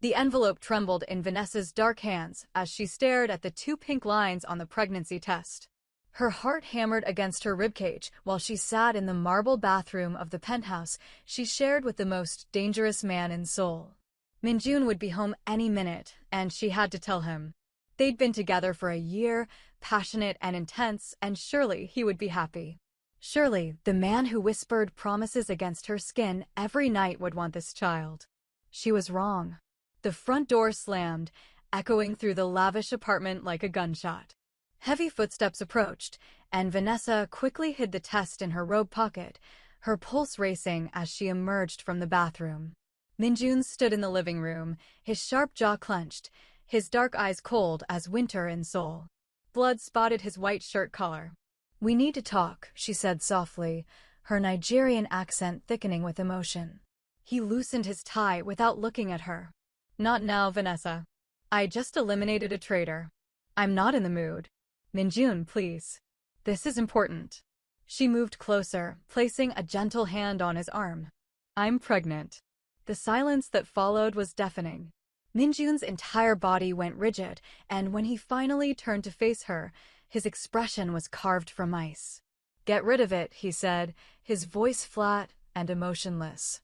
The envelope trembled in Vanessa's dark hands as she stared at the two pink lines on the pregnancy test. Her heart hammered against her ribcage while she sat in the marble bathroom of the penthouse she shared with the most dangerous man in Seoul. Minjun would be home any minute, and she had to tell him. They'd been together for a year, passionate and intense, and surely he would be happy. Surely, the man who whispered promises against her skin every night would want this child. She was wrong. The front door slammed, echoing through the lavish apartment like a gunshot. Heavy footsteps approached, and Vanessa quickly hid the test in her robe pocket, her pulse racing as she emerged from the bathroom. Minjun stood in the living room, his sharp jaw clenched, his dark eyes cold as winter in Seoul. Blood spotted his white shirt collar. "We need to talk," she said softly, her Nigerian accent thickening with emotion. He loosened his tie without looking at her. "Not now, Vanessa. I just eliminated a traitor. I'm not in the mood. Minjun, please. This is important." She moved closer, placing a gentle hand on his arm. "I'm pregnant." The silence that followed was deafening. Minjun's entire body went rigid, and when he finally turned to face her, his expression was carved from ice. "Get rid of it," he said, his voice flat and emotionless.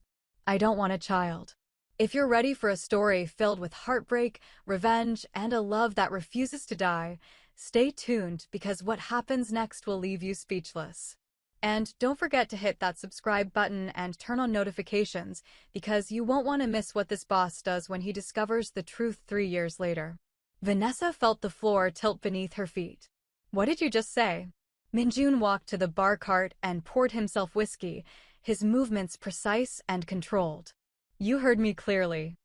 "I don't want a child. If you're ready for a story filled with heartbreak, revenge, and a love that refuses to die, stay tuned because what happens next will leave you speechless. And don't forget to hit that subscribe button and turn on notifications because you won't want to miss what this boss does when he discovers the truth 3 years later." Vanessa felt the floor tilt beneath her feet. "What did you just say?" Minjun walked to the bar cart and poured himself whiskey, his movements precise and controlled. "You heard me clearly.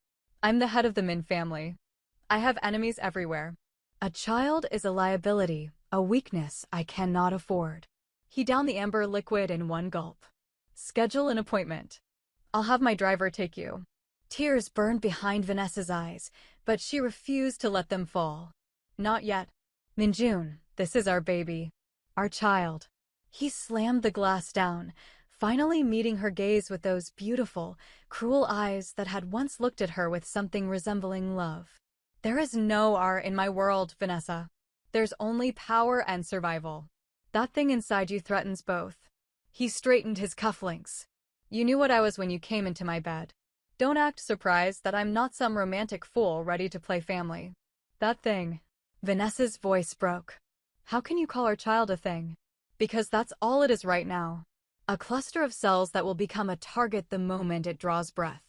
I'm the head of the Min family. I have enemies everywhere. A child is a liability, a weakness I cannot afford." He downed the amber liquid in one gulp. "Schedule an appointment. I'll have my driver take you." Tears burned behind Vanessa's eyes, but she refused to let them fall. "Not yet. Minjun, this is our baby. Our child." He slammed the glass down, finally meeting her gaze with those beautiful, cruel eyes that had once looked at her with something resembling love. "There is no R in my world, Vanessa. There's only power and survival. That thing inside you threatens both." He straightened his cufflinks. "You knew what I was when you came into my bed. Don't act surprised that I'm not some romantic fool ready to play family." "That thing." Vanessa's voice broke. "How can you call our child a thing?" "Because that's all it is right now. A cluster of cells that will become a target the moment it draws breath."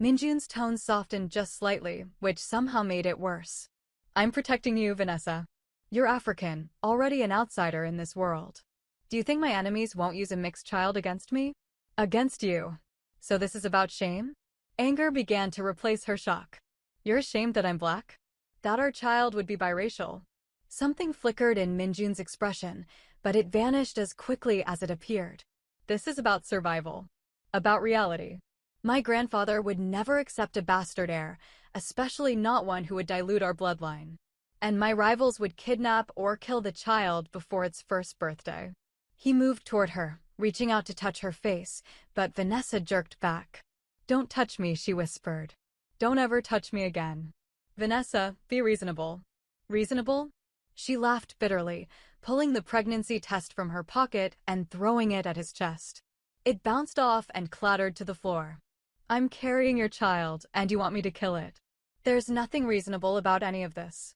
Minjun's tone softened just slightly, which somehow made it worse. "I'm protecting you, Vanessa. You're African, already an outsider in this world. Do you think my enemies won't use a mixed child against me?" "Against you. So this is about shame?" Anger began to replace her shock. "You're ashamed that I'm black? That our child would be biracial?" Something flickered in Minjun's expression, but it vanished as quickly as it appeared. "This is about survival. About reality. My grandfather would never accept a bastard heir, especially not one who would dilute our bloodline. And my rivals would kidnap or kill the child before its first birthday." He moved toward her, reaching out to touch her face, but Vanessa jerked back. "Don't touch me," she whispered. "Don't ever touch me again." "Vanessa, be reasonable." "Reasonable?" She laughed bitterly, pulling the pregnancy test from her pocket and throwing it at his chest. It bounced off and clattered to the floor. "I'm carrying your child, and you want me to kill it. There's nothing reasonable about any of this."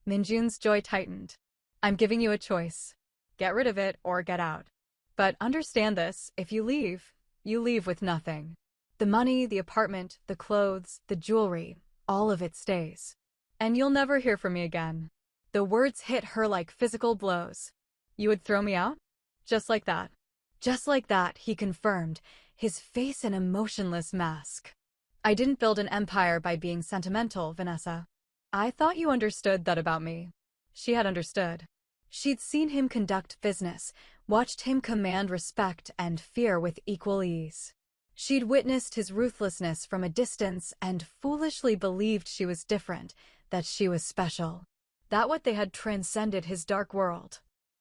Minjun's jaw tightened. "I'm giving you a choice. Get rid of it or get out. But understand this, if you leave with nothing. The money, the apartment, the clothes, the jewelry, all of it stays. And you'll never hear from me again." The words hit her like physical blows. "You would throw me out? Just like that?" "Just like that," he confirmed, his face an emotionless mask. "I didn't build an empire by being sentimental, Vanessa. I thought you understood that about me." She had understood. She'd seen him conduct business, watched him command respect and fear with equal ease. She'd witnessed his ruthlessness from a distance and foolishly believed she was different, that she was special. That what they had transcended his dark world.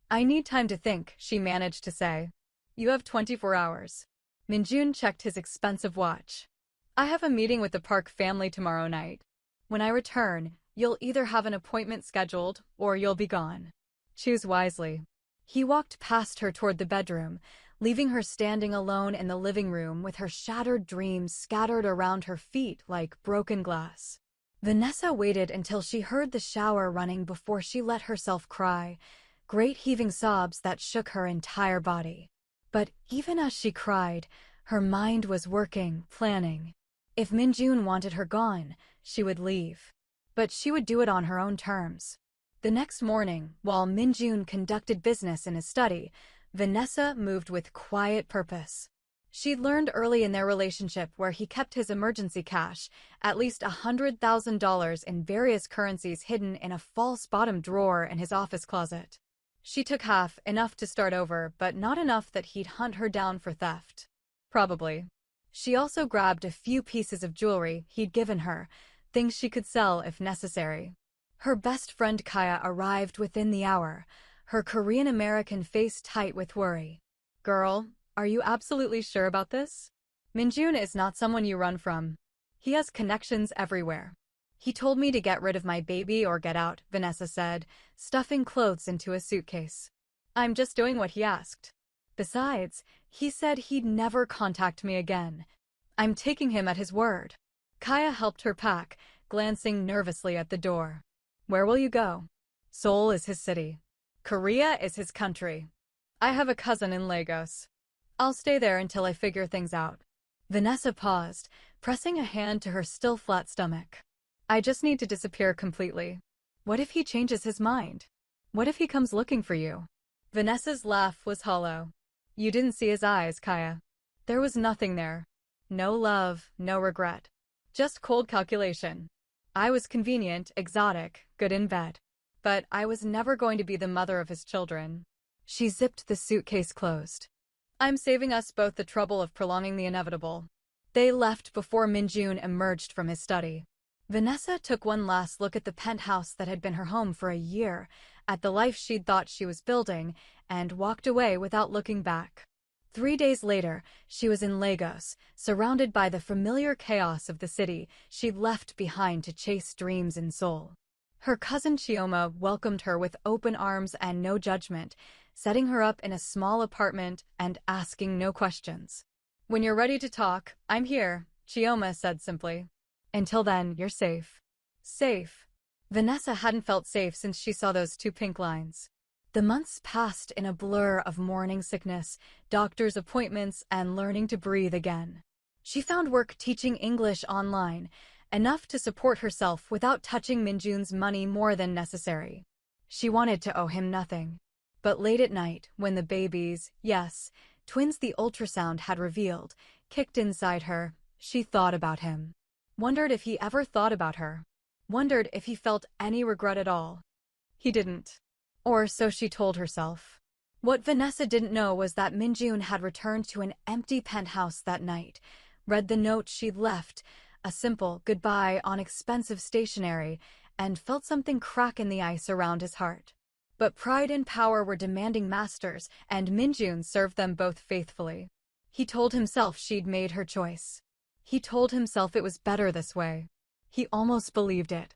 "I need time to think," she managed to say. "You have 24 hours. Minjun checked his expensive watch. "I have a meeting with the Park family tomorrow night. When I return, you'll either have an appointment scheduled or you'll be gone. Choose wisely." He walked past her toward the bedroom, leaving her standing alone in the living room with her shattered dreams scattered around her feet like broken glass. Vanessa waited until she heard the shower running before she let herself cry, great heaving sobs that shook her entire body. But even as she cried, her mind was working, planning. If Minjun wanted her gone, she would leave. But she would do it on her own terms. The next morning, while Minjun conducted business in his study, Vanessa moved with quiet purpose. She'd learned early in their relationship where he kept his emergency cash, at least $100,000 in various currencies hidden in a false bottom drawer in his office closet. She took half, enough to start over, but not enough that he'd hunt her down for theft. Probably. She also grabbed a few pieces of jewelry he'd given her, things she could sell if necessary. Her best friend Kaya arrived within the hour, her Korean-American face tight with worry. "Girl, are you absolutely sure about this? Minjun is not someone you run from. He has connections everywhere." "He told me to get rid of my baby or get out," Vanessa said, stuffing clothes into a suitcase. "I'm just doing what he asked. Besides, he said he'd never contact me again. I'm taking him at his word." Kaya helped her pack, glancing nervously at the door. "Where will you go?" "Seoul is his city. Korea is his country. I have a cousin in Lagos. I'll stay there until I figure things out." Vanessa paused, pressing a hand to her still flat stomach. "I just need to disappear completely. What if he changes his mind? What if he comes looking for you?" Vanessa's laugh was hollow. "You didn't see his eyes, Kaya. There was nothing there. No love, no regret. Just cold calculation. I was convenient, exotic, good in bed. But I was never going to be the mother of his children." She zipped the suitcase closed. "I'm saving us both the trouble of prolonging the inevitable." They left before Minjun emerged from his study. Vanessa took one last look at the penthouse that had been her home for a year, at the life she'd thought she was building, and walked away without looking back. 3 days later, she was in Lagos, surrounded by the familiar chaos of the city she'd left behind to chase dreams in Seoul. Her cousin Chioma welcomed her with open arms and no judgment, setting her up in a small apartment and asking no questions. "When you're ready to talk, I'm here," Chioma said simply. "Until then, you're safe." Safe. Vanessa hadn't felt safe since she saw those 2 pink lines. The months passed in a blur of morning sickness, doctor's appointments, and learning to breathe again. She found work teaching English online, enough to support herself without touching Minjun's money more than necessary. She wanted to owe him nothing. But late at night, when the babies, yes, twins the ultrasound had revealed, kicked inside her, she thought about him. Wondered if he ever thought about her. Wondered if he felt any regret at all. He didn't. Or so she told herself. What Vanessa didn't know was that Minjun had returned to an empty penthouse that night, read the note she'd left, a simple goodbye on expensive stationery, and felt something crack in the ice around his heart. But pride and power were demanding masters, and Minjun served them both faithfully. He told himself she'd made her choice. He told himself it was better this way. He almost believed it.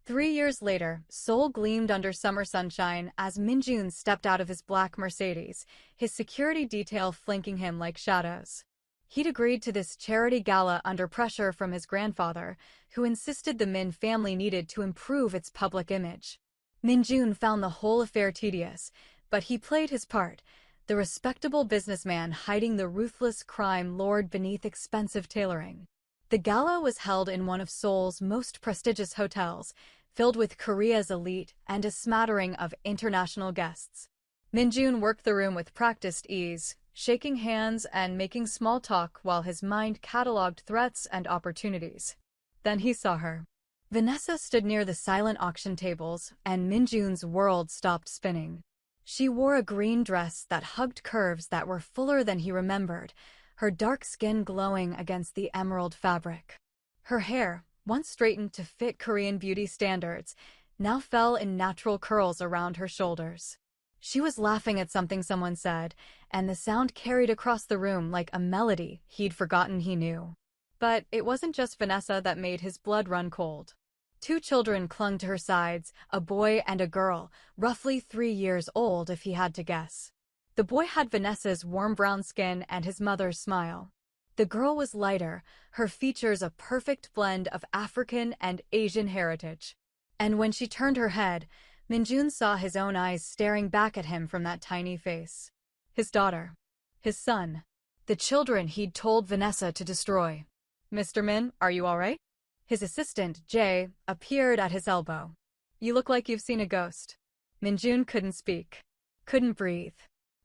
3 years later, Seoul gleamed under summer sunshine as Minjun stepped out of his black Mercedes, his security detail flanking him like shadows. He'd agreed to this charity gala under pressure from his grandfather, who insisted the Min family needed to improve its public image. Minjun found the whole affair tedious, but he played his part, the respectable businessman hiding the ruthless crime lord beneath expensive tailoring. The gala was held in one of Seoul's most prestigious hotels, filled with Korea's elite and a smattering of international guests. Minjun worked the room with practiced ease, shaking hands and making small talk while his mind catalogued threats and opportunities. Then he saw her. Vanessa stood near the silent auction tables, and Minjun's world stopped spinning. She wore a green dress that hugged curves that were fuller than he remembered, her dark skin glowing against the emerald fabric. Her hair, once straightened to fit Korean beauty standards, now fell in natural curls around her shoulders. She was laughing at something someone said, and the sound carried across the room like a melody he'd forgotten he knew. But it wasn't just Vanessa that made his blood run cold. Two children clung to her sides, a boy and a girl, roughly 3 years old if he had to guess. The boy had Vanessa's warm brown skin and his mother's smile. The girl was lighter, her features a perfect blend of African and Asian heritage. And when she turned her head, Minjun saw his own eyes staring back at him from that tiny face. His daughter. His son. The children he'd told Vanessa to destroy. "Mr. Min, are you all right?" His assistant, Jay, appeared at his elbow. "You look like you've seen a ghost." Minjun couldn't speak. Couldn't breathe.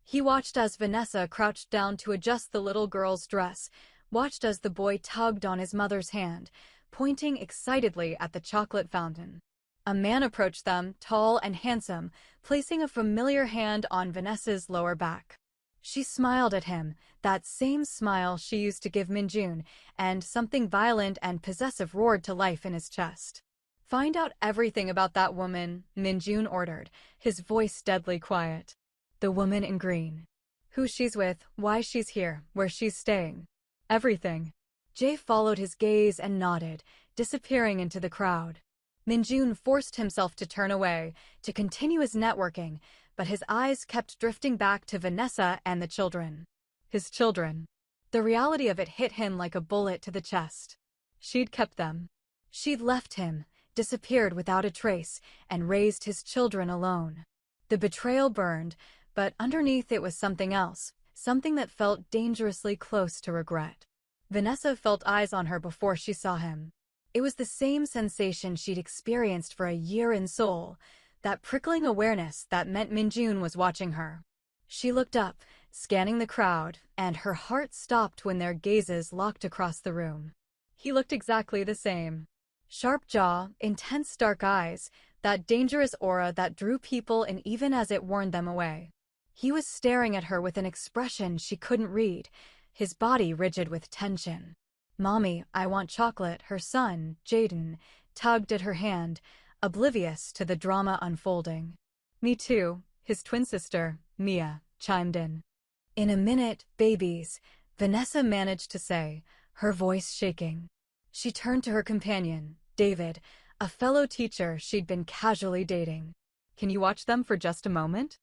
He watched as Vanessa crouched down to adjust the little girl's dress, watched as the boy tugged on his mother's hand, pointing excitedly at the chocolate fountain. A man approached them, tall and handsome, placing a familiar hand on Vanessa's lower back. She smiled at him, that same smile she used to give Minjun, and something violent and possessive roared to life in his chest. "Find out everything about that woman," Minjun ordered, his voice deadly quiet. "The woman in green. Who she's with, why she's here, where she's staying. Everything." Jay followed his gaze and nodded, disappearing into the crowd. Minjun forced himself to turn away, to continue his networking, but his eyes kept drifting back to Vanessa and the children. His children. The reality of it hit him like a bullet to the chest. She'd kept them. She'd left him, disappeared without a trace, and raised his children alone. The betrayal burned, but underneath it was something else, something that felt dangerously close to regret. Vanessa felt eyes on her before she saw him. It was the same sensation she'd experienced for a year in Seoul, that prickling awareness that meant Minjun was watching her. She looked up, scanning the crowd, and her heart stopped when their gazes locked across the room. He looked exactly the same. Sharp jaw, intense dark eyes, that dangerous aura that drew people in even as it warned them away. He was staring at her with an expression she couldn't read, his body rigid with tension. "Mommy, I want chocolate," her son, Jaden, tugged at her hand, oblivious to the drama unfolding. "Me too," his twin sister, Mia, chimed in. "In a minute, babies," Vanessa managed to say, her voice shaking. She turned to her companion, David, a fellow teacher she'd been casually dating. "Can you watch them for just a moment?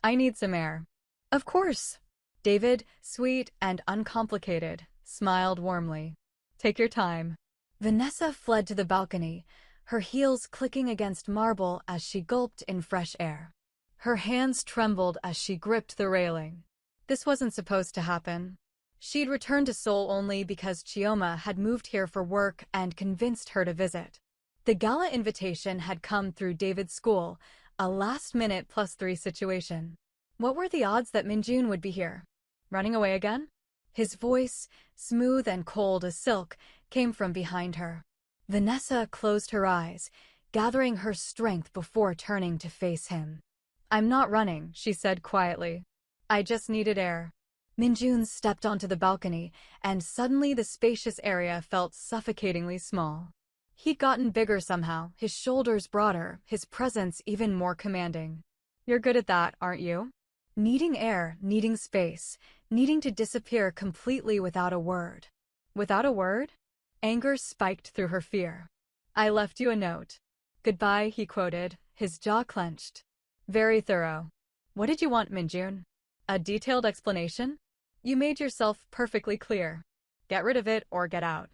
I need some air." "Of course." David, sweet and uncomplicated, smiled warmly. "Take your time." Vanessa fled to the balcony, her heels clicking against marble as she gulped in fresh air. Her hands trembled as she gripped the railing. This wasn't supposed to happen. She'd returned to Seoul only because Chioma had moved here for work and convinced her to visit. The gala invitation had come through David's school, a last-minute +3 situation. What were the odds that Minjun would be here? Running away again? His voice, smooth and cold as silk, came from behind her. Vanessa closed her eyes, gathering her strength before turning to face him. "I'm not running," she said quietly. "I just needed air." Minjun stepped onto the balcony, and suddenly the spacious area felt suffocatingly small. He'd gotten bigger somehow, his shoulders broader, his presence even more commanding. "You're good at that, aren't you?" Needing air, needing space, needing to disappear completely without a word. Without a word? Anger spiked through her fear. "I left you a note." "Goodbye," he quoted, his jaw clenched. "Very thorough." "What did you want, Minjun? A detailed explanation?" "You made yourself perfectly clear. Get rid of it or get out."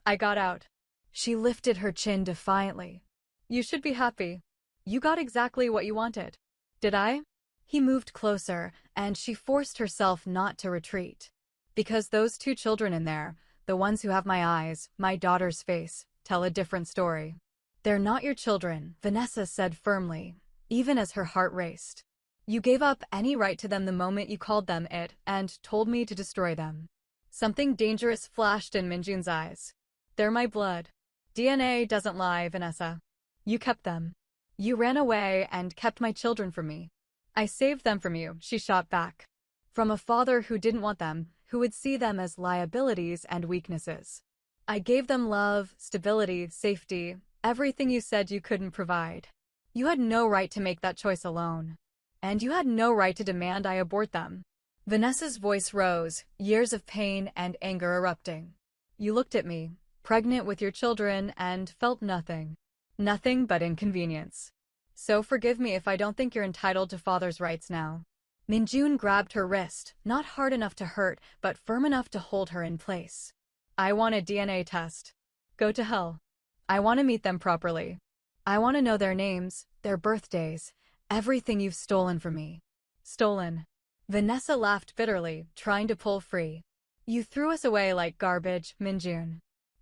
"I got out." She lifted her chin defiantly. "You should be happy. You got exactly what you wanted." "Did I?" He moved closer, and she forced herself not to retreat. "Because those two children in there, the ones who have my eyes, my daughter's face, tell a different story." "They're not your children," Vanessa said firmly, even as her heart raced. "You gave up any right to them the moment you called them it and told me to destroy them." Something dangerous flashed in Minjun's eyes. "They're my blood. DNA doesn't lie, Vanessa. You kept them. You ran away and kept my children from me. I saved them from you," she shot back. "From a father who didn't want them, who would see them as liabilities and weaknesses. I gave them love, stability, safety, everything you said you couldn't provide. You had no right to make that choice alone. And you had no right to demand I abort them." Vanessa's voice rose, years of pain and anger erupting. "You looked at me, pregnant with your children, and felt nothing. Nothing but inconvenience. So forgive me if I don't think you're entitled to father's rights now. Minjun grabbed her wrist, not hard enough to hurt, but firm enough to hold her in place. I want a DNA test. Go to hell. I want to meet them properly. I want to know their names, their birthdays, everything you've stolen from me. Stolen. Vanessa laughed bitterly, trying to pull free. You threw us away like garbage, Minjun.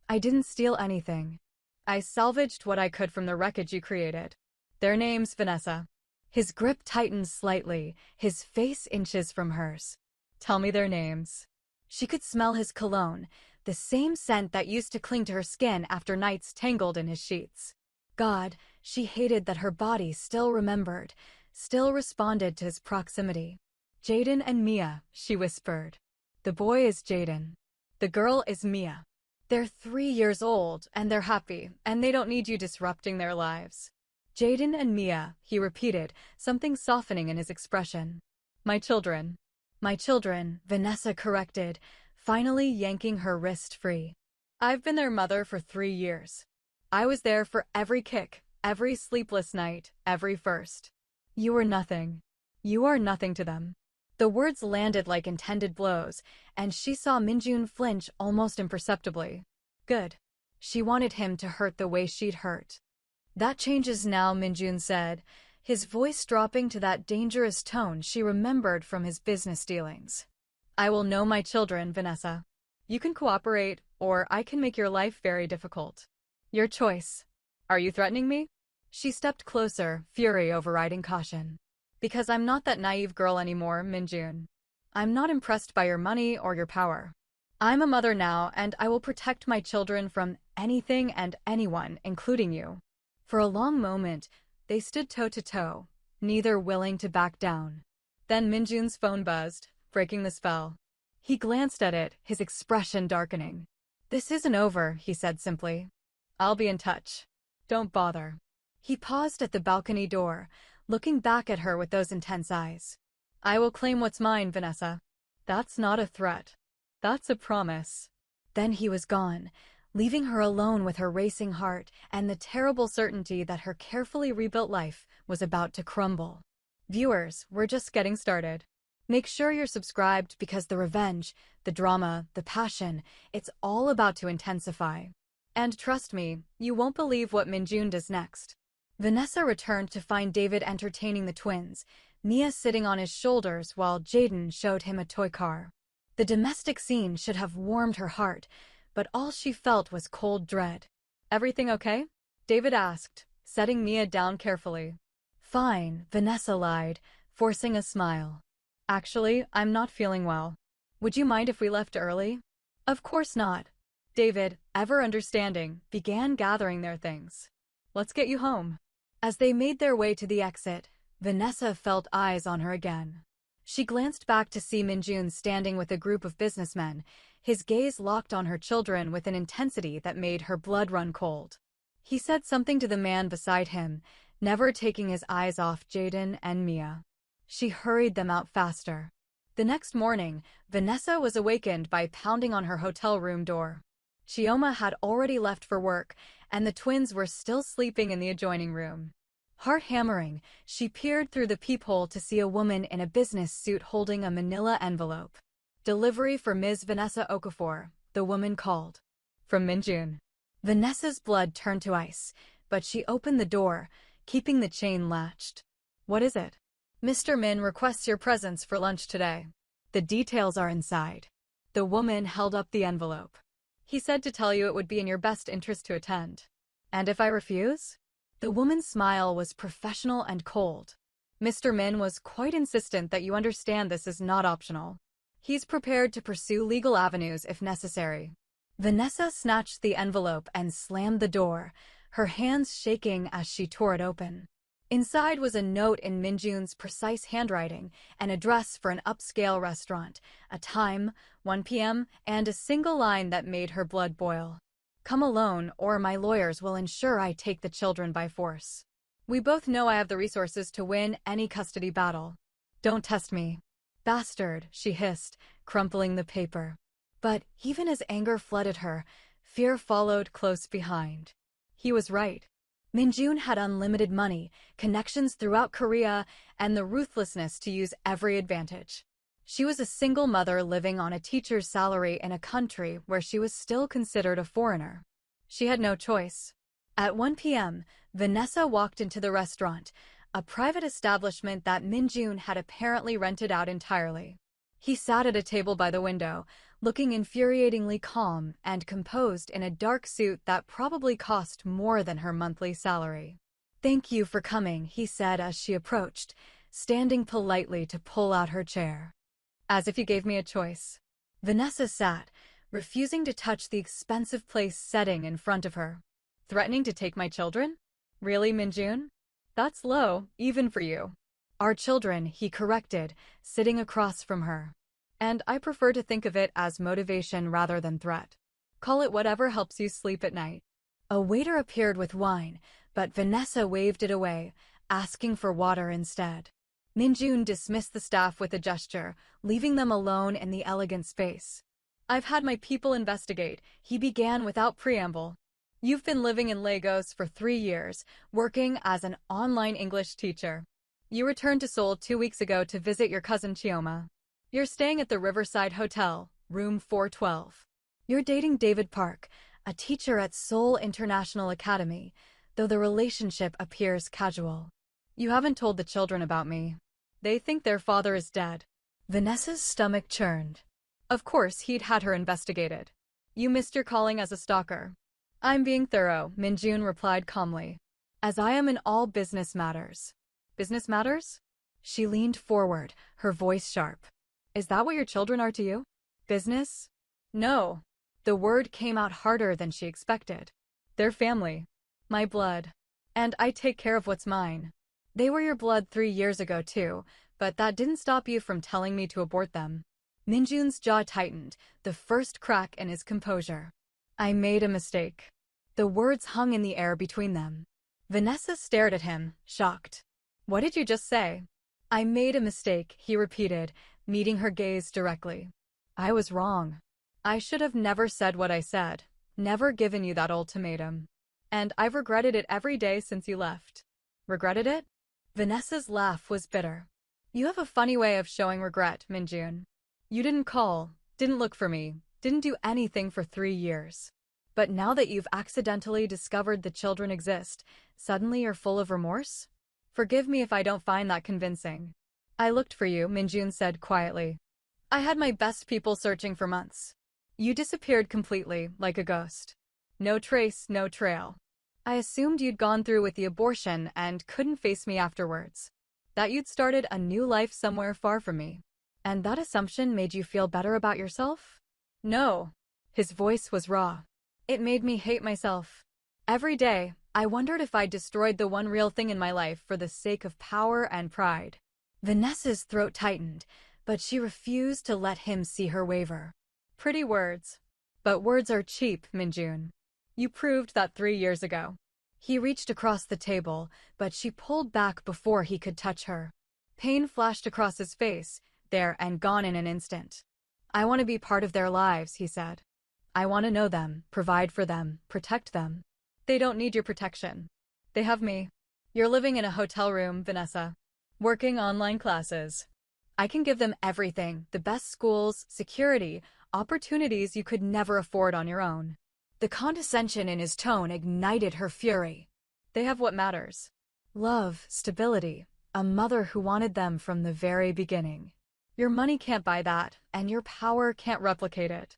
I didn't steal anything. I salvaged what I could from the wreckage you created. Their names, Vanessa. His grip tightened slightly, his face inches from hers. Tell me their names. She could smell his cologne, the same scent that used to cling to her skin after nights tangled in his sheets. God, she hated that her body still remembered, still responded to his proximity. Jaden and Mia, she whispered. The boy is Jaden. The girl is Mia. They're 3 years old, and they're happy, and they don't need you disrupting their lives. Jaden and Mia, he repeated, something softening in his expression. My children. My children, Vanessa corrected, finally yanking her wrist free. I've been their mother for 3 years. I was there for every kick, every sleepless night, every first. You are nothing. You are nothing to them. The words landed like intended blows, and she saw Minjun flinch almost imperceptibly. Good. She wanted him to hurt the way she'd hurt. That changes now, Minjun said, his voice dropping to that dangerous tone she remembered from his business dealings. I will know my children, Vanessa. You can cooperate, or I can make your life very difficult. Your choice. Are you threatening me? She stepped closer, fury overriding caution. Because I'm not that naive girl anymore, Minjun. I'm not impressed by your money or your power. I'm a mother now, and I will protect my children from anything and anyone, including you. For a long moment, they stood toe-to-toe, neither willing to back down. Then Minjun's phone buzzed, breaking the spell. He glanced at it, his expression darkening. This isn't over, he said simply. I'll be in touch. Don't bother. He paused at the balcony door, looking back at her with those intense eyes. I will claim what's mine, Vanessa. That's not a threat. That's a promise. Then he was gone, leaving her alone with her racing heart and the terrible certainty that her carefully rebuilt life was about to crumble. Viewers, we're just getting started. Make sure you're subscribed because the revenge, the drama, the passion, it's all about to intensify. And trust me, you won't believe what Minjun does next. Vanessa returned to find David entertaining the twins, Mia sitting on his shoulders while Jaden showed him a toy car. The domestic scene should have warmed her heart, but all she felt was cold dread. Everything okay? David asked, setting Mia down carefully. Fine, Vanessa lied, forcing a smile. Actually, I'm not feeling well. Would you mind if we left early? Of course not. David, ever understanding, began gathering their things. Let's get you home. As they made their way to the exit, Vanessa felt eyes on her again. She glanced back to see Minjun standing with a group of businessmen, his gaze locked on her children with an intensity that made her blood run cold. He said something to the man beside him, never taking his eyes off Jaden and Mia. She hurried them out faster. The next morning, Vanessa was awakened by pounding on her hotel room door. Chioma had already left for work, and the twins were still sleeping in the adjoining room. Heart-hammering, she peered through the peephole to see a woman in a business suit holding a manila envelope. Delivery for Ms. Vanessa Okafor, the woman called. From Minjun. Vanessa's blood turned to ice, but she opened the door, keeping the chain latched. What is it? Mr. Min requests your presence for lunch today. The details are inside. The woman held up the envelope. He said to tell you it would be in your best interest to attend. And if I refuse? The woman's smile was professional and cold. Mr. Min was quite insistent that you understand this is not optional. He's prepared to pursue legal avenues if necessary. Vanessa snatched the envelope and slammed the door, her hands shaking as she tore it open. Inside was a note in Minjun's precise handwriting, an address for an upscale restaurant, a time, 1 p.m., and a single line that made her blood boil. Come alone, or my lawyers will ensure I take the children by force. We both know I have the resources to win any custody battle. Don't test me. Bastard, she hissed, crumpling the paper. But even as anger flooded her, fear followed close behind. He was right. Minjun had unlimited money, connections throughout Korea, and the ruthlessness to use every advantage. She was a single mother living on a teacher's salary in a country where she was still considered a foreigner. She had no choice. At 1 p.m., Vanessa walked into the restaurant, a private establishment that Minjun had apparently rented out entirely. He sat at a table by the window, looking infuriatingly calm and composed in a dark suit that probably cost more than her monthly salary. "Thank you for coming," he said as she approached, standing politely to pull out her chair. "As if you gave me a choice." Vanessa sat, refusing to touch the expensive place setting in front of her. "Threatening to take my children? Really, Minjun? That's low, even for you." "Our children," he corrected, sitting across from her. "And I prefer to think of it as motivation rather than threat. Call it whatever helps you sleep at night." A waiter appeared with wine, but Vanessa waved it away, asking for water instead. Minjun dismissed the staff with a gesture, leaving them alone in the elegant space. "I've had my people investigate," he began without preamble. "You've been living in Lagos for 3 years, working as an online English teacher. You returned to Seoul 2 weeks ago to visit your cousin Chioma. You're staying at the Riverside Hotel, room 412. You're dating David Park, a teacher at Seoul International Academy, though the relationship appears casual. You haven't told the children about me. They think their father is dead." Vanessa's stomach churned. Of course he'd had her investigated. "You missed your calling as a stalker." "I'm being thorough," Minjun replied calmly. "As I am in all business matters." "Business matters?" She leaned forward, her voice sharp. "Is that what your children are to you? Business?" "No." The word came out harder than she expected. "They're family. My blood. And I take care of what's mine. They were your blood 3 years ago too, but that didn't stop you from telling me to abort them." Minjun's jaw tightened, the first crack in his composure. "I made a mistake." The words hung in the air between them. Vanessa stared at him, shocked. "What did you just say?" "I made a mistake," he repeated, meeting her gaze directly. "I was wrong. I should have never said what I said, never given you that ultimatum. And I've regretted it every day since you left." "Regretted it?" Vanessa's laugh was bitter. "You have a funny way of showing regret, Minjun. You didn't call, didn't look for me, didn't do anything for 3 years. But now that you've accidentally discovered the children exist, suddenly you're full of remorse? Forgive me if I don't find that convincing." "I looked for you," Minjun said quietly. "I had my best people searching for months. You disappeared completely, like a ghost. No trace, no trail. I assumed you'd gone through with the abortion and couldn't face me afterwards. That you'd started a new life somewhere far from me. And that assumption made you feel better about yourself?" "No." His voice was raw. "It made me hate myself. Every day, I wondered if I destroyed the one real thing in my life for the sake of power and pride." Vanessa's throat tightened, but she refused to let him see her waver. "Pretty words. But words are cheap, Minjun. You proved that 3 years ago." He reached across the table, but she pulled back before he could touch her. Pain flashed across his face, there and gone in an instant. "I want to be part of their lives," he said. "I want to know them, provide for them, protect them. They don't need your protection. They have me. You're living in a hotel room, Vanessa. Working online classes. I can give them everything, the best schools, security, opportunities you could never afford on your own." The condescension in his tone ignited her fury. "They have what matters. Love, stability, a mother who wanted them from the very beginning. Your money can't buy that, and your power can't replicate it."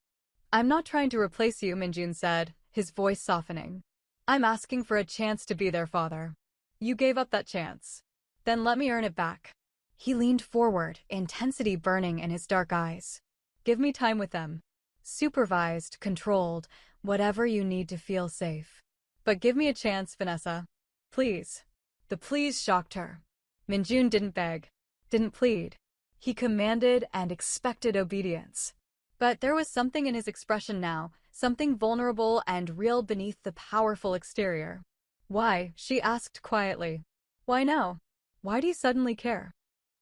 "I'm not trying to replace you," Minjun said, his voice softening. "I'm asking for a chance to be their father. You gave up that chance. Then let me earn it back." He leaned forward, intensity burning in his dark eyes. "Give me time with them. Supervised, controlled, whatever you need to feel safe. But give me a chance, Vanessa. Please." The please shocked her. Minjun didn't beg, didn't plead. He commanded and expected obedience. But there was something in his expression now, something vulnerable and real beneath the powerful exterior. "Why?" she asked quietly. "Why now? Why do you suddenly care?"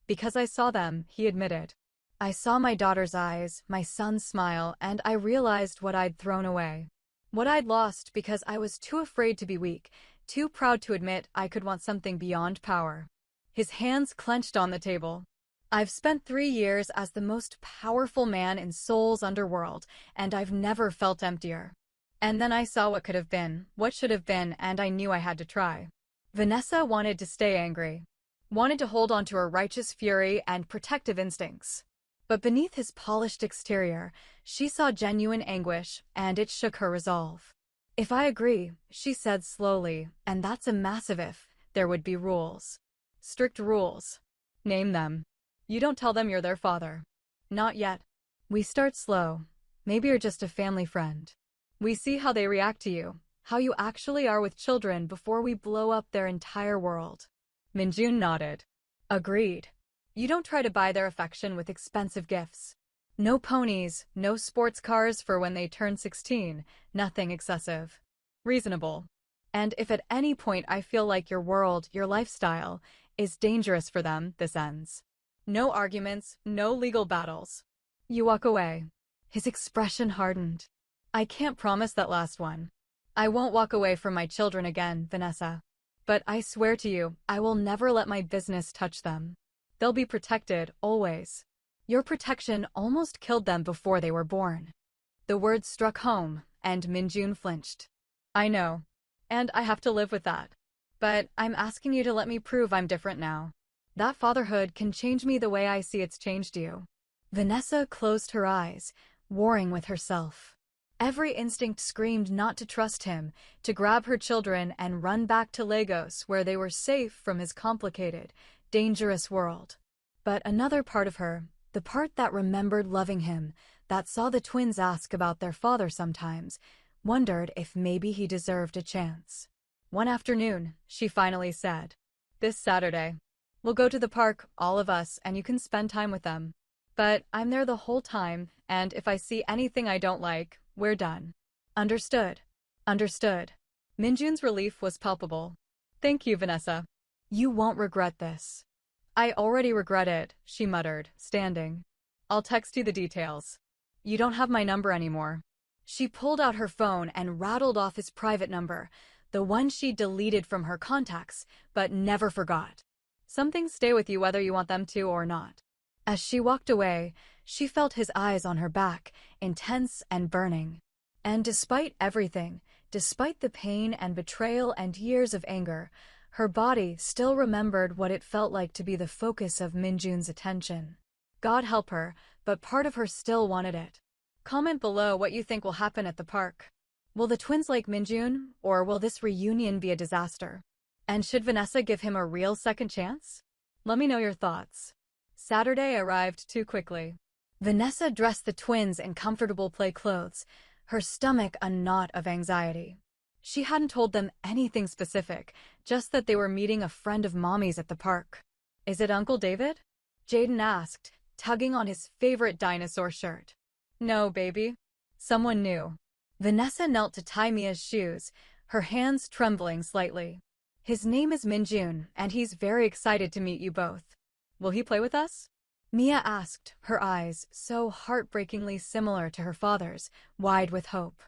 "Because I saw them," he admitted. "I saw my daughter's eyes, my son's smile, and I realized what I'd thrown away. What I'd lost because I was too afraid to be weak, too proud to admit I could want something beyond power. His hands clenched on the table. I've spent 3 years as the most powerful man in Seoul's underworld, and I've never felt emptier. And then I saw what could have been, what should have been, and I knew I had to try. Vanessa wanted to stay angry, wanted to hold on to her righteous fury and protective instincts. But beneath his polished exterior, she saw genuine anguish, and it shook her resolve. If I agree, she said slowly, and that's a massive if, there would be rules. Strict rules. Name them. You don't tell them you're their father. Not yet. We start slow. Maybe you're just a family friend. We see how they react to you, how you actually are with children before we blow up their entire world. Minjun nodded. Agreed. You don't try to buy their affection with expensive gifts. No ponies, no sports cars for when they turn 16, nothing excessive. Reasonable. And if at any point I feel like your world, your lifestyle, is dangerous for them, this ends. No arguments, no legal battles. You walk away. His expression hardened. I can't promise that last one. I won't walk away from my children again, Vanessa. But I swear to you, I will never let my business touch them. They'll be protected, always. Your protection almost killed them before they were born. The words struck home, and Minjun flinched. I know. And I have to live with that. But I'm asking you to let me prove I'm different now. That fatherhood can change me the way I see it's changed you. Vanessa closed her eyes, warring with herself. Every instinct screamed not to trust him, to grab her children and run back to Lagos where they were safe from his complicated, dangerous world. But another part of her, the part that remembered loving him, that saw the twins ask about their father sometimes, wondered if maybe he deserved a chance. One afternoon, she finally said, "This Saturday. We'll go to the park, all of us, and you can spend time with them. But I'm there the whole time, and if I see anything I don't like, we're done." Understood. Understood. Minjun's relief was palpable. Thank you, Vanessa. You won't regret this. I already regret it, she muttered, standing. I'll text you the details. You don't have my number anymore. She pulled out her phone and rattled off his private number, the one she deleted from her contacts, but never forgot. Some things stay with you whether you want them to or not. As she walked away, she felt his eyes on her back, intense and burning. And despite everything, despite the pain and betrayal and years of anger, her body still remembered what it felt like to be the focus of Minjun's attention. God help her, but part of her still wanted it. Comment below what you think will happen at the park. Will the twins like Minjun, or will this reunion be a disaster? And should Vanessa give him a real second chance? Let me know your thoughts. Saturday arrived too quickly. Vanessa dressed the twins in comfortable play clothes, her stomach a knot of anxiety. She hadn't told them anything specific, just that they were meeting a friend of Mommy's at the park. Is it Uncle David? Jaden asked, tugging on his favorite dinosaur shirt. No, baby. Someone new. Vanessa knelt to tie Mia's shoes, her hands trembling slightly. His name is Minjun, and he's very excited to meet you both. Will he play with us? Mia asked, her eyes, so heartbreakingly similar to her father's, wide with hope.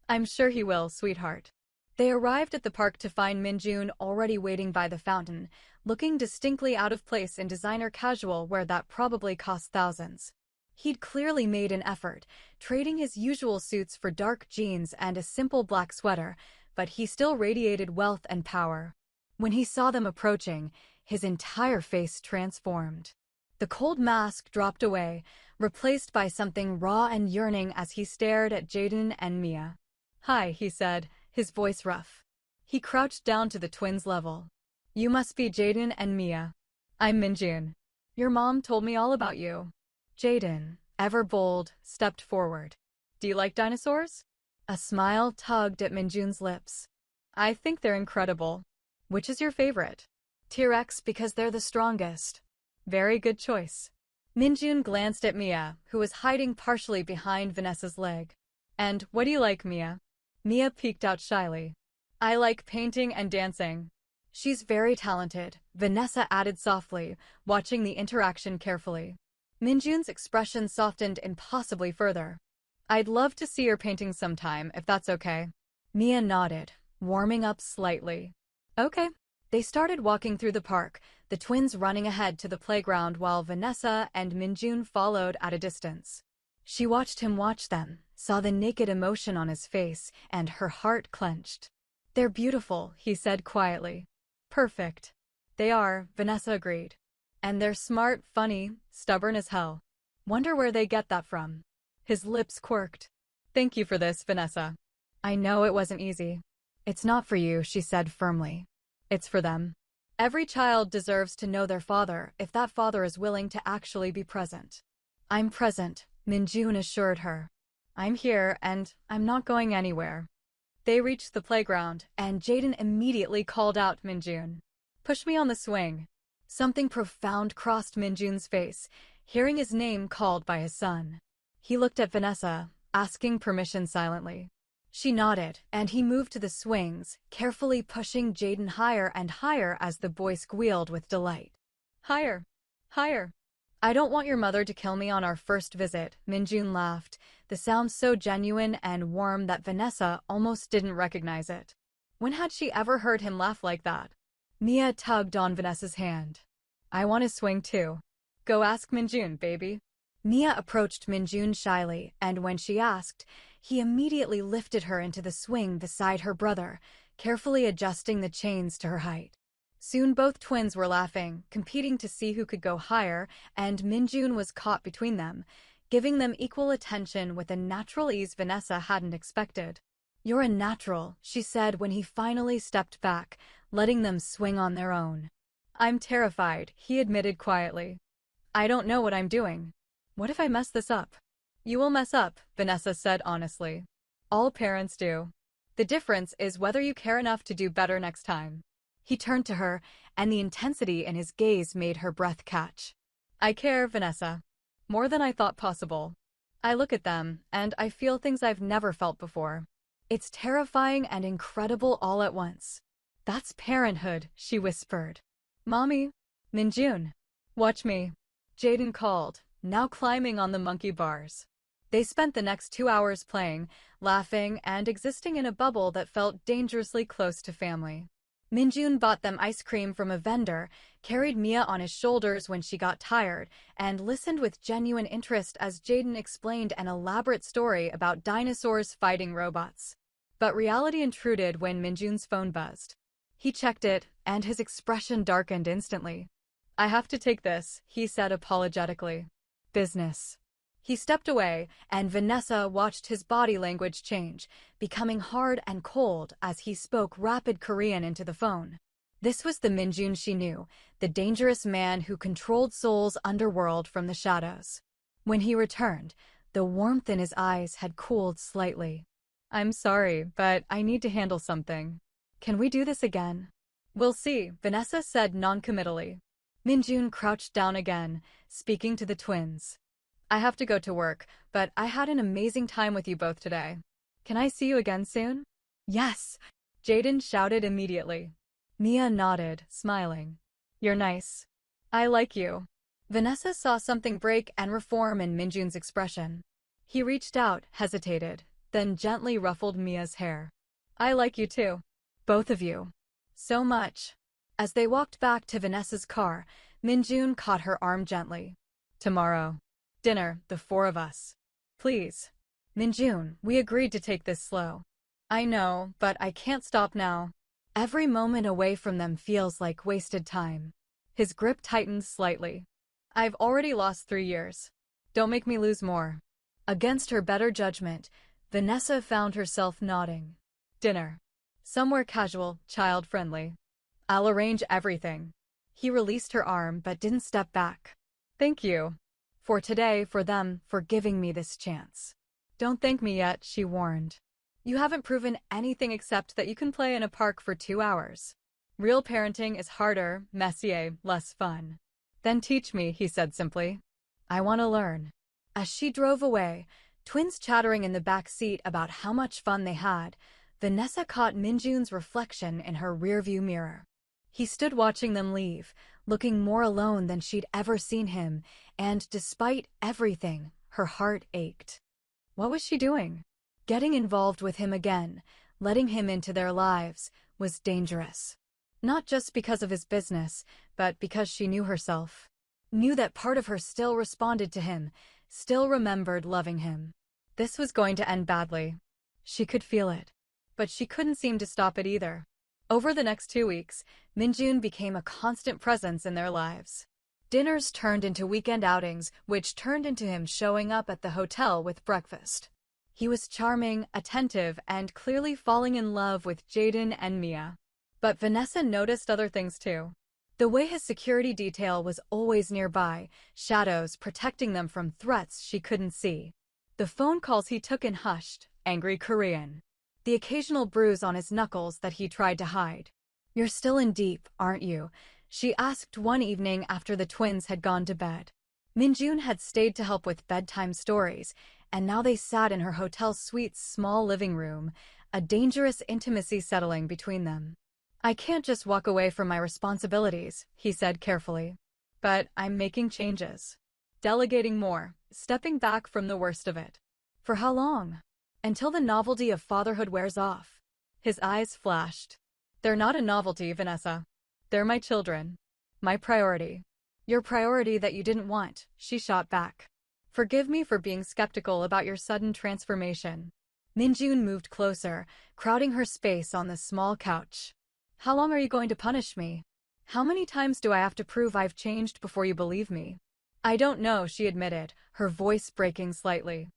I'm sure he will, sweetheart. They arrived at the park to find Minjun already waiting by the fountain, looking distinctly out of place in designer casual wear that probably cost thousands. He'd clearly made an effort, trading his usual suits for dark jeans and a simple black sweater, but he still radiated wealth and power. When he saw them approaching, his entire face transformed. The cold mask dropped away, replaced by something raw and yearning as he stared at Jaden and Mia. Hi, he said, his voice rough. He crouched down to the twins' level. You must be Jaden and Mia. I'm Minjun. Your mom told me all about you. Jaden, ever bold, stepped forward. Do you like dinosaurs? A smile tugged at Minjun's lips. I think they're incredible. Which is your favorite? T-Rex because they're the strongest. Very good choice. Minjun glanced at Mia, who was hiding partially behind Vanessa's leg. And what do you like, Mia? Mia peeked out shyly. I like painting and dancing. She's very talented, Vanessa added softly, watching the interaction carefully. Minjun's expression softened impossibly further. I'd love to see your painting sometime, if that's okay. Mia nodded, warming up slightly. Okay. They started walking through the park, the twins running ahead to the playground while Vanessa and Minjun followed at a distance. She watched him watch them, saw the naked emotion on his face, and her heart clenched. "They're beautiful," he said quietly. "Perfect." "They are," Vanessa agreed. "And they're smart, funny, stubborn as hell. Wonder where they get that from." His lips quirked. "Thank you for this, Vanessa. I know it wasn't easy." "It's not for you," she said firmly. "It's for them. Every child deserves to know their father if that father is willing to actually be present." "I'm present," Minjun assured her. "I'm here, and I'm not going anywhere." They reached the playground, and Jaden immediately called out Minjun. "Push me on the swing." Something profound crossed Minjun's face, hearing his name called by his son. He looked at Vanessa, asking permission silently. She nodded, and he moved to the swings, carefully pushing Jaden higher and higher as the boy squealed with delight. "Higher! Higher! I don't want your mother to kill me on our first visit," Minjun laughed, the sound so genuine and warm that Vanessa almost didn't recognize it. When had she ever heard him laugh like that? Mia tugged on Vanessa's hand. "I want to swing too. Go ask Minjun, baby." Mia approached Minjun shyly, and when she asked, he immediately lifted her into the swing beside her brother, carefully adjusting the chains to her height. Soon both twins were laughing, competing to see who could go higher, and Minjun was caught between them, giving them equal attention with a natural ease Vanessa hadn't expected. "You're a natural," she said when he finally stepped back, letting them swing on their own. "I'm terrified," he admitted quietly. "I don't know what I'm doing. What if I mess this up?" "You will mess up," Vanessa said honestly. "All parents do. The difference is whether you care enough to do better next time." He turned to her, and the intensity in his gaze made her breath catch. "I care, Vanessa. More than I thought possible. I look at them, and I feel things I've never felt before. It's terrifying and incredible all at once." "That's parenthood," she whispered. "Mommy, Minjun, watch me," Jaden called, now climbing on the monkey bars. They spent the next 2 hours playing, laughing, and existing in a bubble that felt dangerously close to family. Minjun bought them ice cream from a vendor, carried Mia on his shoulders when she got tired, and listened with genuine interest as Jaden explained an elaborate story about dinosaurs fighting robots. But reality intruded when Minjun's phone buzzed. He checked it, and his expression darkened instantly. "I have to take this," he said apologetically. "Business." He stepped away, and Vanessa watched his body language change, becoming hard and cold as he spoke rapid Korean into the phone. This was the Minjun she knew, the dangerous man who controlled Seoul's underworld from the shadows. When he returned, the warmth in his eyes had cooled slightly. "I'm sorry, but I need to handle something. Can we do this again?" "We'll see," Vanessa said noncommittally. Minjun crouched down again, speaking to the twins. "I have to go to work, but I had an amazing time with you both today. Can I see you again soon?" "Yes," Jaden shouted immediately. Mia nodded, smiling. "You're nice. I like you." Vanessa saw something break and reform in Minjun's expression. He reached out, hesitated, then gently ruffled Mia's hair. "I like you too. Both of you. So much." As they walked back to Vanessa's car, Minjun caught her arm gently. "Tomorrow. Dinner, the 4 of us. Please." "Minjun, we agreed to take this slow." "I know, but I can't stop now. Every moment away from them feels like wasted time." His grip tightened slightly. "I've already lost 3 years. Don't make me lose more." Against her better judgment, Vanessa found herself nodding. "Dinner. Somewhere casual, child-friendly. I'll arrange everything." He released her arm but didn't step back. "Thank you. For today, for them, for giving me this chance." "Don't thank me yet," she warned. "You haven't proven anything except that you can play in a park for 2 hours. Real parenting is harder, messier, less fun." "Then teach me," he said simply. "I want to learn." As she drove away, twins chattering in the back seat about how much fun they had, Vanessa caught Minjun's reflection in her rearview mirror. He stood watching them leave, looking more alone than she'd ever seen him, and despite everything, her heart ached. What was she doing? Getting involved with him again, letting him into their lives, was dangerous. Not just because of his business, but because she knew herself. Knew that part of her still responded to him, still remembered loving him. This was going to end badly. She could feel it. But she couldn't seem to stop it either. Over the next 2 weeks, Minjun became a constant presence in their lives. Dinners turned into weekend outings, which turned into him showing up at the hotel with breakfast. He was charming, attentive, and clearly falling in love with Jaden and Mia. But Vanessa noticed other things too. The way his security detail was always nearby, shadows protecting them from threats she couldn't see. The phone calls he took in hushed, angry Korean. The occasional bruise on his knuckles that he tried to hide. "You're still in deep, aren't you?" she asked one evening after the twins had gone to bed. Minjun had stayed to help with bedtime stories, and now they sat in her hotel suite's small living room, a dangerous intimacy settling between them. "I can't just walk away from my responsibilities," he said carefully. "But I'm making changes. Delegating more, stepping back from the worst of it." "For how long?" "Until the novelty of fatherhood wears off." His eyes flashed. "They're not a novelty, Vanessa. They're my children. My priority." "Your priority that you didn't want," she shot back. "Forgive me for being skeptical about your sudden transformation." Minjun moved closer, crowding her space on the small couch. "How long are you going to punish me? How many times do I have to prove I've changed before you believe me?" "I don't know," she admitted, her voice breaking slightly.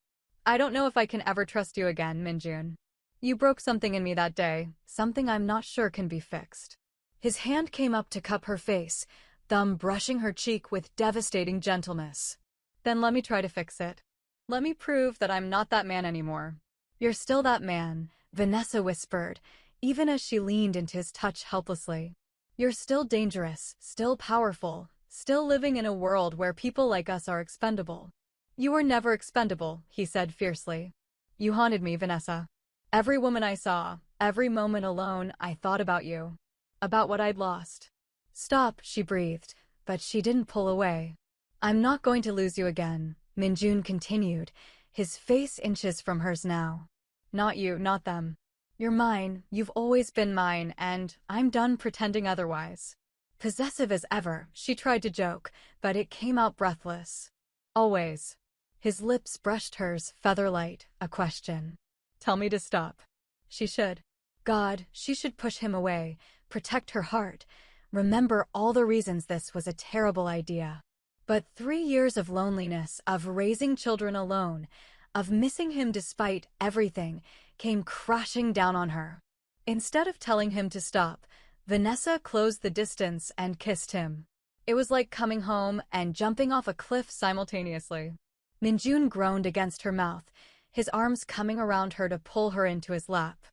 "I don't know if I can ever trust you again, Minjun. You broke something in me that day, something I'm not sure can be fixed." His hand came up to cup her face, thumb brushing her cheek with devastating gentleness. "Then let me try to fix it. Let me prove that I'm not that man anymore." "You're still that man," Vanessa whispered, even as she leaned into his touch helplessly. "You're still dangerous, still powerful, still living in a world where people like us are expendable." "You were never expendable," he said fiercely. "You haunted me, Vanessa. Every woman I saw, every moment alone, I thought about you. About what I'd lost." "Stop," she breathed, but she didn't pull away. "I'm not going to lose you again," Minjun continued, his face inches from hers now. "Not you, not them. You're mine, you've always been mine, and I'm done pretending otherwise." Possessive as ever, she tried to joke, but it came out breathless. "Always." His lips brushed hers, feather-light, a question. "Tell me to stop." She should. God, she should push him away, protect her heart, remember all the reasons this was a terrible idea. But 3 years of loneliness, of raising children alone, of missing him despite everything, came crashing down on her. Instead of telling him to stop, Vanessa closed the distance and kissed him. It was like coming home and jumping off a cliff simultaneously. Minjun groaned against her mouth, his arms coming around her to pull her into his lap.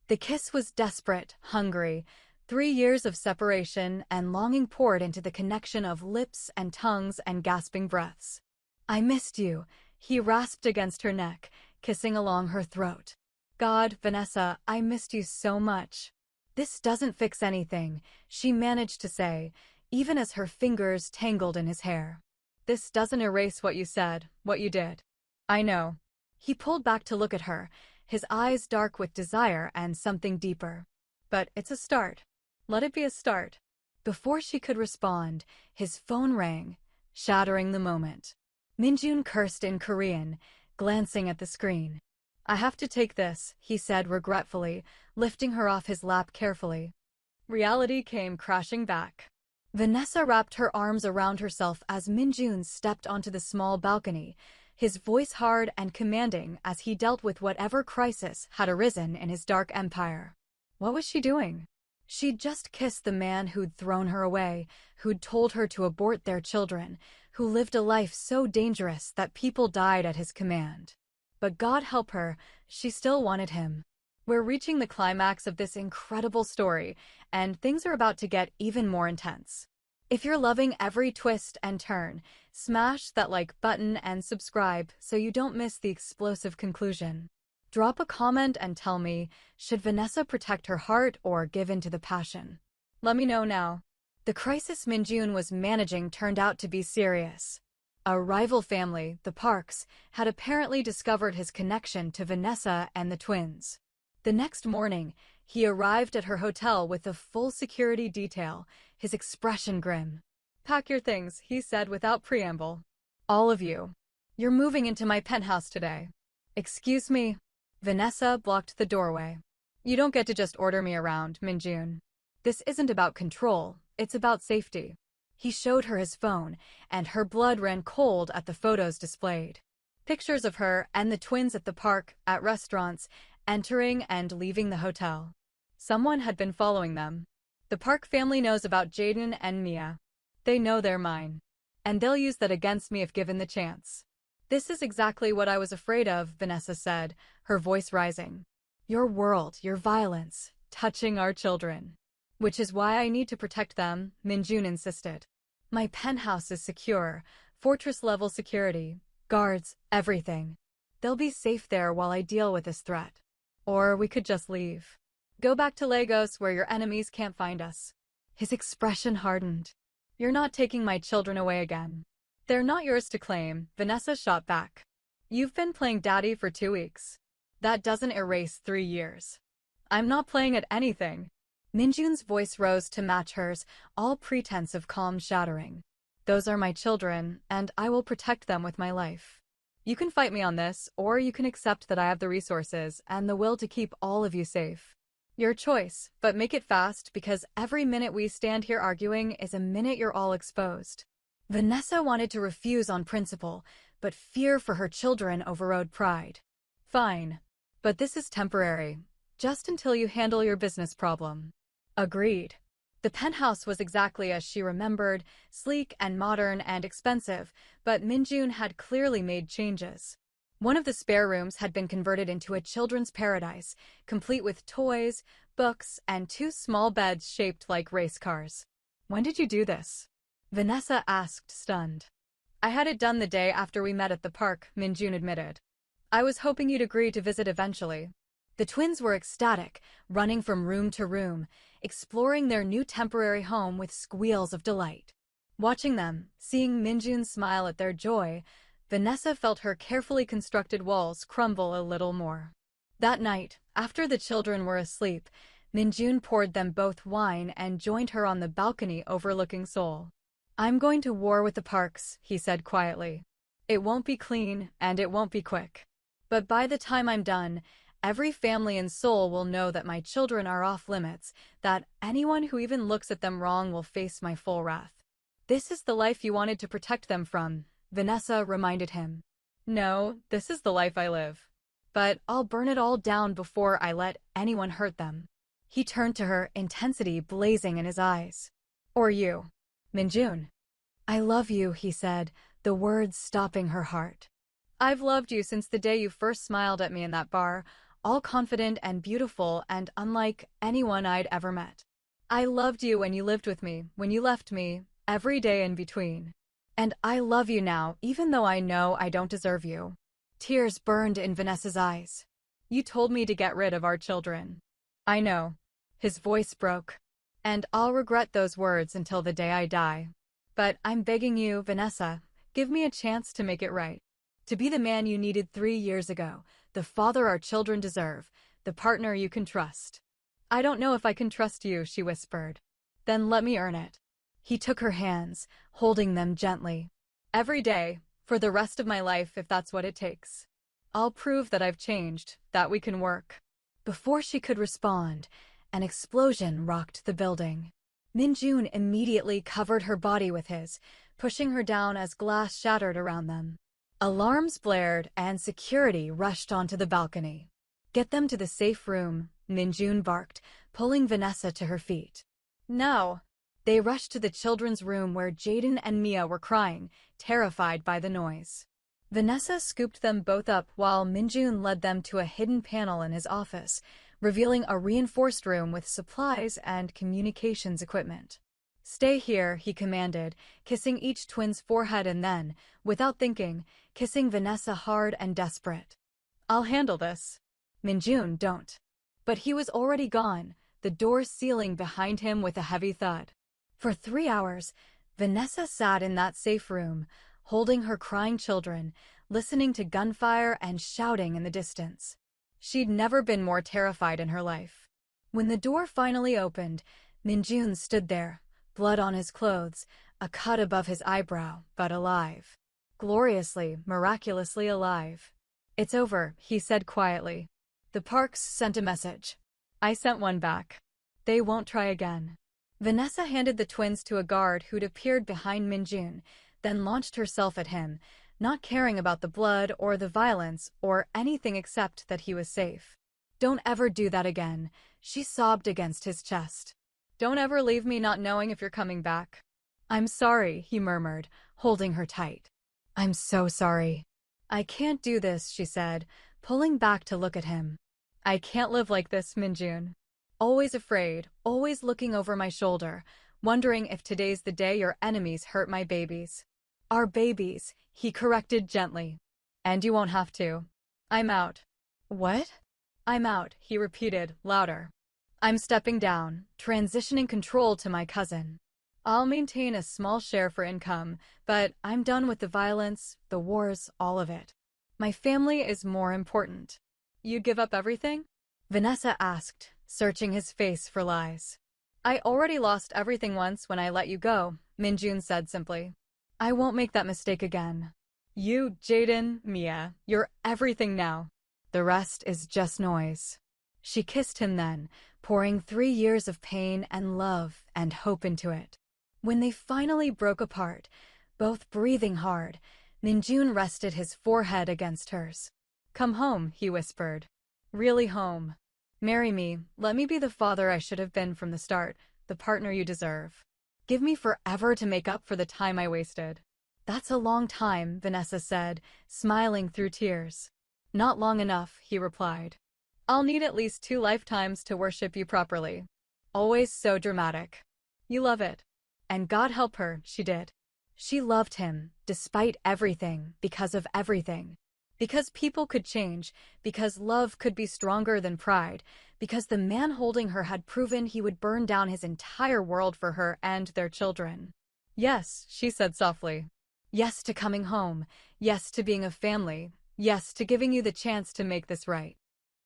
The kiss was desperate, hungry. 3 years of separation and longing poured into the connection of lips and tongues and gasping breaths. "I missed you," he rasped against her neck, kissing along her throat. "God, Vanessa, I missed you so much." "This doesn't fix anything," she managed to say, even as her fingers tangled in his hair. "This doesn't erase what you said, what you did." "I know." He pulled back to look at her, his eyes dark with desire and something deeper. "But it's a start. Let it be a start." Before she could respond, his phone rang, shattering the moment. Minjun cursed in Korean, glancing at the screen. "I have to take this," he said regretfully, lifting her off his lap carefully. Reality came crashing back. Vanessa wrapped her arms around herself as Minjun stepped onto the small balcony, his voice hard and commanding as he dealt with whatever crisis had arisen in his dark empire. What was she doing? She'd just kissed the man who'd thrown her away, who'd told her to abort their children, who lived a life so dangerous that people died at his command. But God help her, she still wanted him. We're reaching the climax of this incredible story, and things are about to get even more intense. If you're loving every twist and turn, smash that like button and subscribe so you don't miss the explosive conclusion. Drop a comment and tell me, should Vanessa protect her heart or give in to the passion? Let me know now. The crisis Minjun was managing turned out to be serious. A rival family, the Parks, had apparently discovered his connection to Vanessa and the twins. The next morning, He arrived at her hotel with a full security detail, his expression grim. "Pack your things," he said without preamble. "All of you. You're moving into my penthouse today." "Excuse me." Vanessa blocked the doorway. "You don't get to just order me around, Minjun. This isn't about control, it's about safety." He showed her his phone, and her blood ran cold at the photos displayed. Pictures of her and the twins at the park, at restaurants, entering and leaving the hotel. Someone had been following them. "The Park family knows about Jaden and Mia. They know they're mine. And they'll use that against me if given the chance." "This is exactly what I was afraid of," Vanessa said, her voice rising. "Your world, your violence, touching our children. Which is why I need to protect them," Minjun insisted. "My penthouse is secure, fortress-level security, guards, everything. They'll be safe there while I deal with this threat. Or we could just leave. Go back to Lagos where your enemies can't find us." His expression hardened. "You're not taking my children away again." "They're not yours to claim," Vanessa shot back. "You've been playing daddy for 2 weeks. That doesn't erase 3 years." "I'm not playing at anything." Minjun's voice rose to match hers, all pretense of calm shattering. "Those are my children, and I will protect them with my life. You can fight me on this, or you can accept that I have the resources and the will to keep all of you safe. Your choice, but make it fast because every minute we stand here arguing is a minute you're all exposed." Vanessa wanted to refuse on principle, but fear for her children overrode pride. "Fine. But this is temporary, just until you handle your business problem." Agreed. The penthouse was exactly as she remembered, sleek and modern and expensive, but Minjun had clearly made changes. One of the spare rooms had been converted into a children's paradise, complete with toys, books, and 2 small beds shaped like race cars. "When did you do this?" Vanessa asked, stunned. "I had it done the day after we met at the park," Minjun admitted. "I was hoping you'd agree to visit eventually." The twins were ecstatic, running from room to room, exploring their new temporary home with squeals of delight. Watching them, seeing Minjun smile at their joy, Vanessa felt her carefully constructed walls crumble a little more. That night, after the children were asleep, Minjun poured them both wine and joined her on the balcony overlooking Seoul. "I'm going to war with the parks," he said quietly. "It won't be clean, and it won't be quick. But by the time I'm done, every family in Seoul will know that my children are off limits, that anyone who even looks at them wrong will face my full wrath." "This is the life you wanted to protect them from," Vanessa reminded him. "No, this is the life I live. But I'll burn it all down before I let anyone hurt them." He turned to her, intensity blazing in his eyes. "Or you, Minjun." "I love you," he said, the words stopping her heart. "I've loved you since the day you first smiled at me in that bar, all confident and beautiful and unlike anyone I'd ever met. I loved you when you lived with me, when you left me, every day in between. And I love you now, even though I know I don't deserve you." Tears burned in Vanessa's eyes. "You told me to get rid of our children." "I know." His voice broke. "And I'll regret those words until the day I die. But I'm begging you, Vanessa, give me a chance to make it right. To be the man you needed 3 years ago, the father our children deserve, the partner you can trust." "I don't know if I can trust you," she whispered. "Then let me earn it." He took her hands, holding them gently. "Every day, for the rest of my life if that's what it takes. I'll prove that I've changed, that we can work." Before she could respond, an explosion rocked the building. Minjun immediately covered her body with his, pushing her down as glass shattered around them. Alarms blared and security rushed onto the balcony. "Get them to the safe room," Minjun barked, pulling Vanessa to her feet. "No." They rushed to the children's room where Jaden and Mia were crying, terrified by the noise. Vanessa scooped them both up while Minjun led them to a hidden panel in his office, revealing a reinforced room with supplies and communications equipment. "Stay here," he commanded, kissing each twin's forehead and then, without thinking, kissing Vanessa hard and desperate. "I'll handle this." "Minjun, don't." But he was already gone, the door sealing behind him with a heavy thud. For 3 hours, Vanessa sat in that safe room, holding her crying children, listening to gunfire and shouting in the distance. She'd never been more terrified in her life. When the door finally opened, Minjun stood there, blood on his clothes, a cut above his eyebrow, but alive. Gloriously, miraculously alive. "It's over," he said quietly. "The Parks sent a message. I sent one back. They won't try again." Vanessa handed the twins to a guard who'd appeared behind Minjun, then launched herself at him, not caring about the blood or the violence or anything except that he was safe. "Don't ever do that again," she sobbed against his chest. "Don't ever leave me not knowing if you're coming back." "I'm sorry," he murmured, holding her tight. "I'm so sorry." "I can't do this," she said, pulling back to look at him. "I can't live like this, Minjun. Always afraid, always looking over my shoulder, wondering if today's the day your enemies hurt my babies." "Our babies," he corrected gently. "And you won't have to. I'm out." "What?" "I'm out," he repeated, louder. "I'm stepping down, transitioning control to my cousin. I'll maintain a small share for income, but I'm done with the violence, the wars, all of it. My family is more important." "You'd give up everything?" Vanessa asked, searching his face for lies. "I already lost everything once when I let you go," Minjun said simply. "I won't make that mistake again. You, Jaden, Mia, you're everything now. The rest is just noise." She kissed him then, pouring 3 years of pain and love and hope into it. When they finally broke apart, both breathing hard, Minjun rested his forehead against hers. "Come home," he whispered. "Really home. Marry me, let me be the father I should have been from the start, the partner you deserve. Give me forever to make up for the time I wasted." "That's a long time," Vanessa said, smiling through tears. "Not long enough," he replied. "I'll need at least 2 lifetimes to worship you properly." Always so dramatic. "You love it." And God help her, she did. She loved him, despite everything, because of everything. Because people could change, because love could be stronger than pride, because the man holding her had proven he would burn down his entire world for her and their children. "Yes," she said softly. "Yes to coming home. Yes to being a family. Yes to giving you the chance to make this right.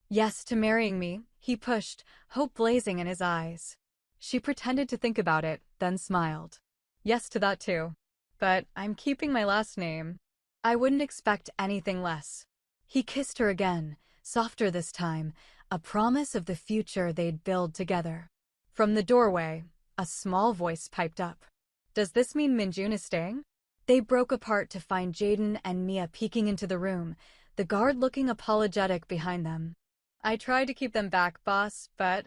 Yes to marrying me," he pushed, hope blazing in his eyes. She pretended to think about it, then smiled. "Yes to that too. But I'm keeping my last name. I wouldn't expect anything less." He kissed her again, softer this time, a promise of the future they'd build together. From the doorway, a small voice piped up. "Does this mean Minjun is staying?" They broke apart to find Jaden and Mia peeking into the room, the guard looking apologetic behind them. "I tried to keep them back, boss, but—"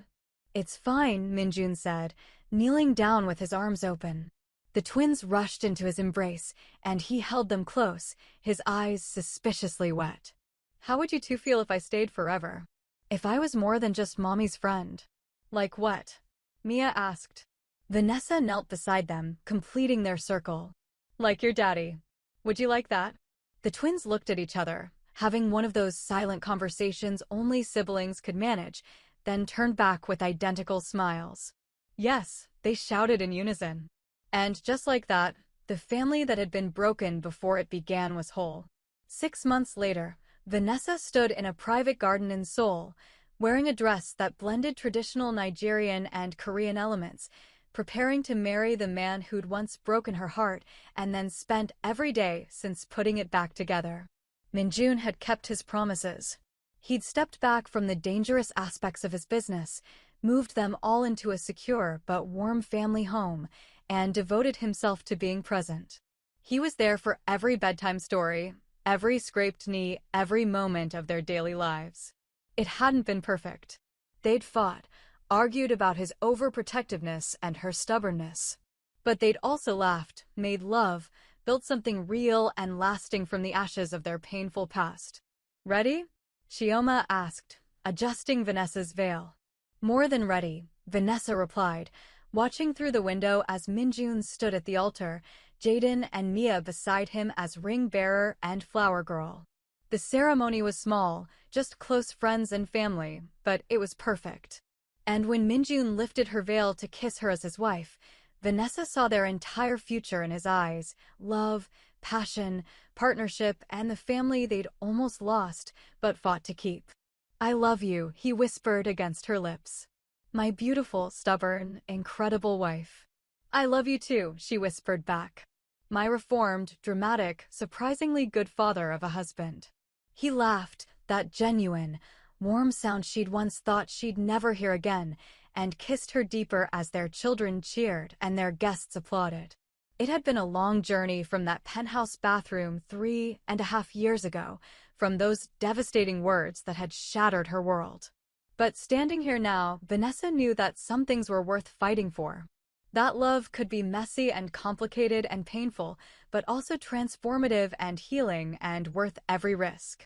"It's fine," Minjun said, kneeling down with his arms open. The twins rushed into his embrace, and he held them close, his eyes suspiciously wet. "How would you two feel if I stayed forever? If I was more than just Mommy's friend?" "Like what?" Mia asked. Vanessa knelt beside them, completing their circle. "Like your daddy. Would you like that?" The twins looked at each other, having one of those silent conversations only siblings could manage, then turned back with identical smiles. "Yes," they shouted in unison. And just like that, the family that had been broken before it began was whole. 6 months later, Vanessa stood in a private garden in Seoul, wearing a dress that blended traditional Nigerian and Korean elements, preparing to marry the man who'd once broken her heart and then spent every day since putting it back together. Minjun had kept his promises. He'd stepped back from the dangerous aspects of his business, moved them all into a secure but warm family home, and devoted himself to being present. He was there for every bedtime story, every scraped knee, every moment of their daily lives. It hadn't been perfect. They'd fought, argued about his overprotectiveness and her stubbornness. But they'd also laughed, made love, built something real and lasting from the ashes of their painful past. "Ready?" Chioma asked, adjusting Vanessa's veil. "More than ready," Vanessa replied, watching through the window as Minjun stood at the altar, Jaden and Mia beside him as ring bearer and flower girl. The ceremony was small, just close friends and family, but it was perfect. And when Minjun lifted her veil to kiss her as his wife, Vanessa saw their entire future in his eyes: love, passion, partnership, and the family they'd almost lost, but fought to keep. "I love you," he whispered against her lips. My beautiful, stubborn, incredible wife. I love you too, she whispered back. My reformed, dramatic, surprisingly good father of a husband. He laughed, that genuine, warm sound she'd once thought she'd never hear again, and kissed her deeper as their children cheered and their guests applauded. It had been a long journey from that penthouse bathroom 3.5 years ago, from those devastating words that had shattered her world. But standing here now, Vanessa knew that some things were worth fighting for. That love could be messy and complicated and painful, but also transformative and healing and worth every risk.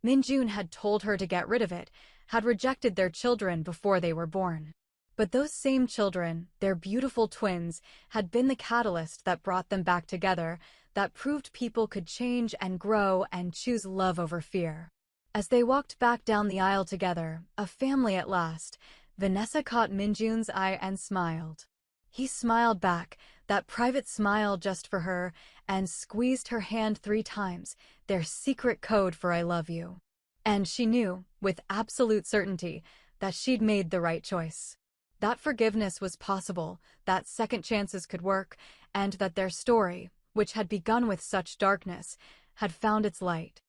Minjun had told her to get rid of it, had rejected their children before they were born. But those same children, their beautiful twins, had been the catalyst that brought them back together, that proved people could change and grow and choose love over fear. As they walked back down the aisle together, a family at last, Vanessa caught Minjun's eye and smiled. He smiled back, that private smile just for her, and squeezed her hand 3 times, their secret code for I love you. And she knew, with absolute certainty, that she'd made the right choice. That forgiveness was possible, that second chances could work, and that their story, which had begun with such darkness, had found its light.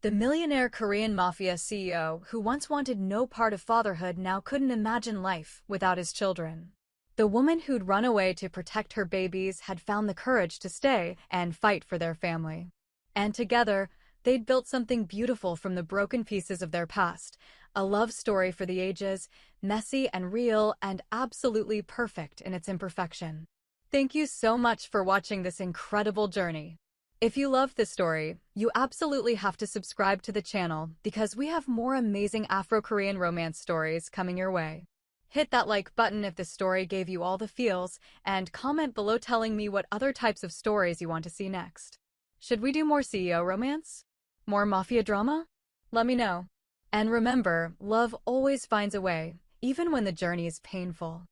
The millionaire Korean Mafia CEO who once wanted no part of fatherhood now couldn't imagine life without his children. The woman who'd run away to protect her babies had found the courage to stay and fight for their family. And together, they'd built something beautiful from the broken pieces of their past, a love story for the ages, messy and real and absolutely perfect in its imperfection. Thank you so much for watching this incredible journey. If you loved this story, you absolutely have to subscribe to the channel because we have more amazing Afro-Korean romance stories coming your way. Hit that like button if this story gave you all the feels, and comment below telling me what other types of stories you want to see next. Should we do more CEO romance? More mafia drama? Let me know. And remember, love always finds a way, even when the journey is painful.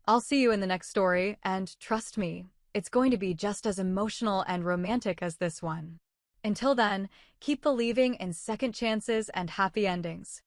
I'll see you in the next story, and trust me, it's going to be just as emotional and romantic as this one. Until then, keep believing in second chances and happy endings.